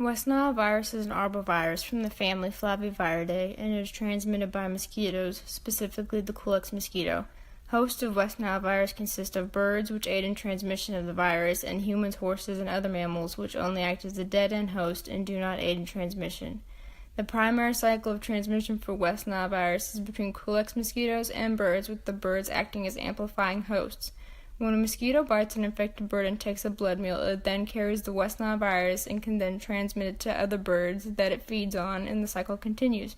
West Nile virus is an arbovirus from the family Flaviviridae and is transmitted by mosquitoes, specifically the Culex mosquito. Hosts of West Nile virus consist of birds, which aid in transmission of the virus, and humans, horses, and other mammals, which only act as a dead-end host and do not aid in transmission. The primary cycle of transmission for West Nile virus is between Culex mosquitoes and birds, with the birds acting as amplifying hosts. When a mosquito bites an infected bird and takes a blood meal, it then carries the West Nile virus and can then transmit it to other birds that it feeds on, and the cycle continues.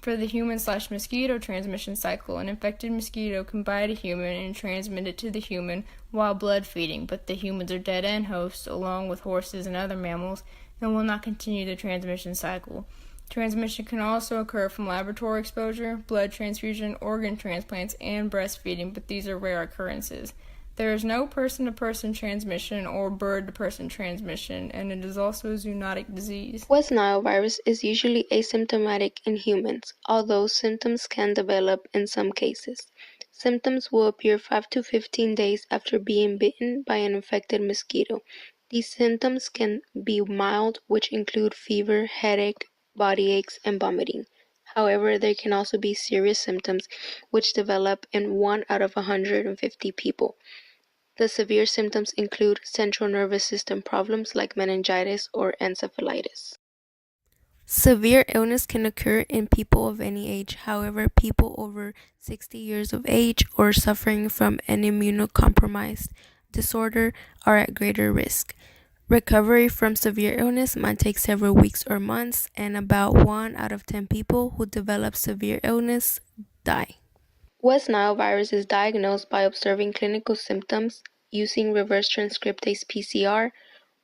For the human/mosquito transmission cycle, an infected mosquito can bite a human and transmit it to the human while blood feeding, but the humans are dead-end hosts along with horses and other mammals and will not continue the transmission cycle. Transmission can also occur from laboratory exposure, blood transfusion, organ transplants, and breastfeeding, but these are rare occurrences. There is no person-to-person transmission or bird-to-person transmission, and it is also a zoonotic disease. West Nile virus is usually asymptomatic in humans, although symptoms can develop in some cases. Symptoms will appear 5 to 15 days after being bitten by an infected mosquito. These symptoms can be mild, which include fever, headache, body aches, and vomiting. However, there can also be serious symptoms, which develop in 1 out of 150 people. The severe symptoms include central nervous system problems like meningitis or encephalitis. Severe illness can occur in people of any age. However, people over 60 years of age or suffering from an immunocompromised disorder are at greater risk. Recovery from severe illness might take several weeks or months, and about 1 out of 10 people who develop severe illness die. West Nile virus is diagnosed by observing clinical symptoms using reverse transcriptase PCR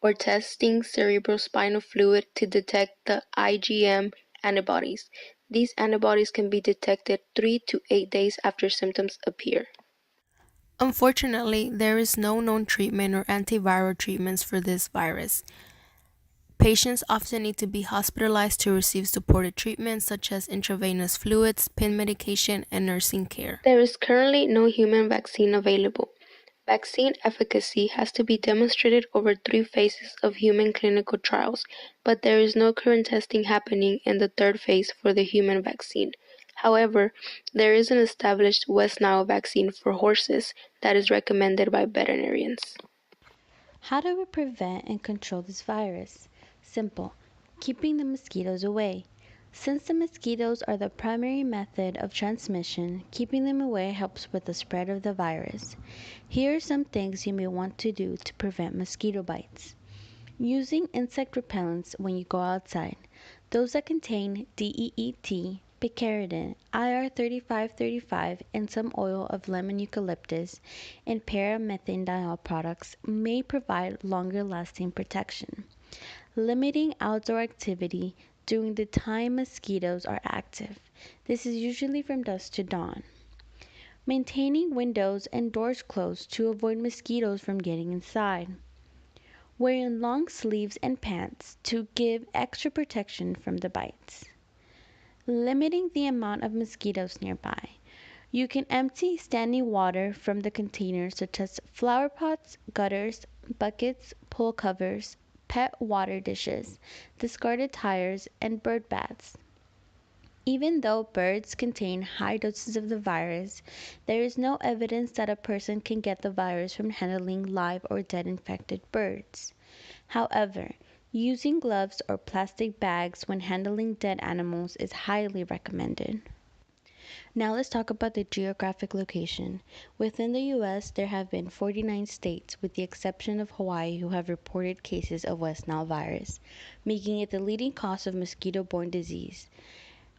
or testing cerebrospinal fluid to detect the IgM antibodies. These antibodies can be detected 3 to 8 days after symptoms appear. Unfortunately, there is no known treatment or antiviral treatments for this virus. Patients often need to be hospitalized to receive supportive treatments such as intravenous fluids, pain medication, and nursing care. There is currently no human vaccine available. Vaccine efficacy has to be demonstrated over 3 phases of human clinical trials, but there is no current testing happening in the 3rd phase for the human vaccine. However, there is an established West Nile vaccine for horses that is recommended by veterinarians. How do we prevent and control this virus? Simple. Keeping the mosquitoes away. Since the mosquitoes are the primary method of transmission, keeping them away helps with the spread of the virus. Here are some things you may want to do to prevent mosquito bites. Using insect repellents when you go outside. Those that contain DEET, picaridin, IR3535, and some oil of lemon eucalyptus and paramethanediol products may provide longer lasting protection. Limiting outdoor activity during the time mosquitoes are active. This is usually from dusk to dawn. Maintaining windows and doors closed to avoid mosquitoes from getting inside. Wearing long sleeves and pants to give extra protection from the bites. Limiting the amount of mosquitoes nearby. You can empty standing water from the containers such as flower pots, gutters, buckets, pool covers, pet water dishes, discarded tires, and bird baths. Even though birds contain high doses of the virus, there is no evidence that a person can get the virus from handling live or dead infected birds. However, using gloves or plastic bags when handling dead animals is highly recommended. Now let's talk about the geographic location. Within the U.S., there have been 49 states, with the exception of Hawaii, who have reported cases of West Nile virus, making it the leading cause of mosquito-borne disease.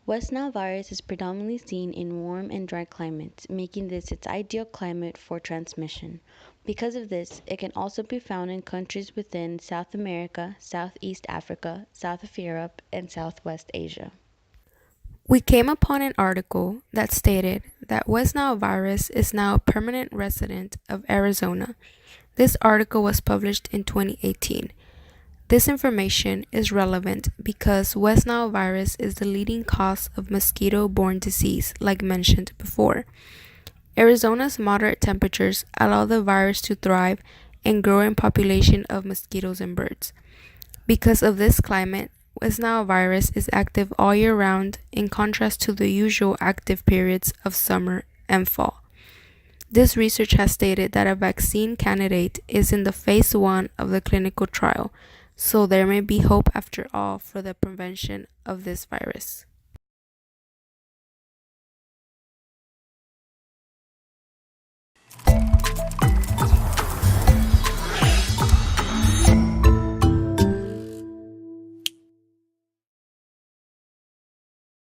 West Nile virus is predominantly seen in warm and dry climates, making this its ideal climate for transmission. Because of this, it can also be found in countries within South America, Southeast Africa, South of Europe, and Southwest Asia. We came upon an article that stated that West Nile virus is now a permanent resident of Arizona. This article was published in 2018. This information is relevant because West Nile virus is the leading cause of mosquito-borne disease, like mentioned before. Arizona's moderate temperatures allow the virus to thrive and grow in population of mosquitoes and birds. Because of this climate, West Nile virus is active all year round in contrast to the usual active periods of summer and fall. This research has stated that a vaccine candidate is in the phase 1 of the clinical trial, so there may be hope after all for the prevention of this virus.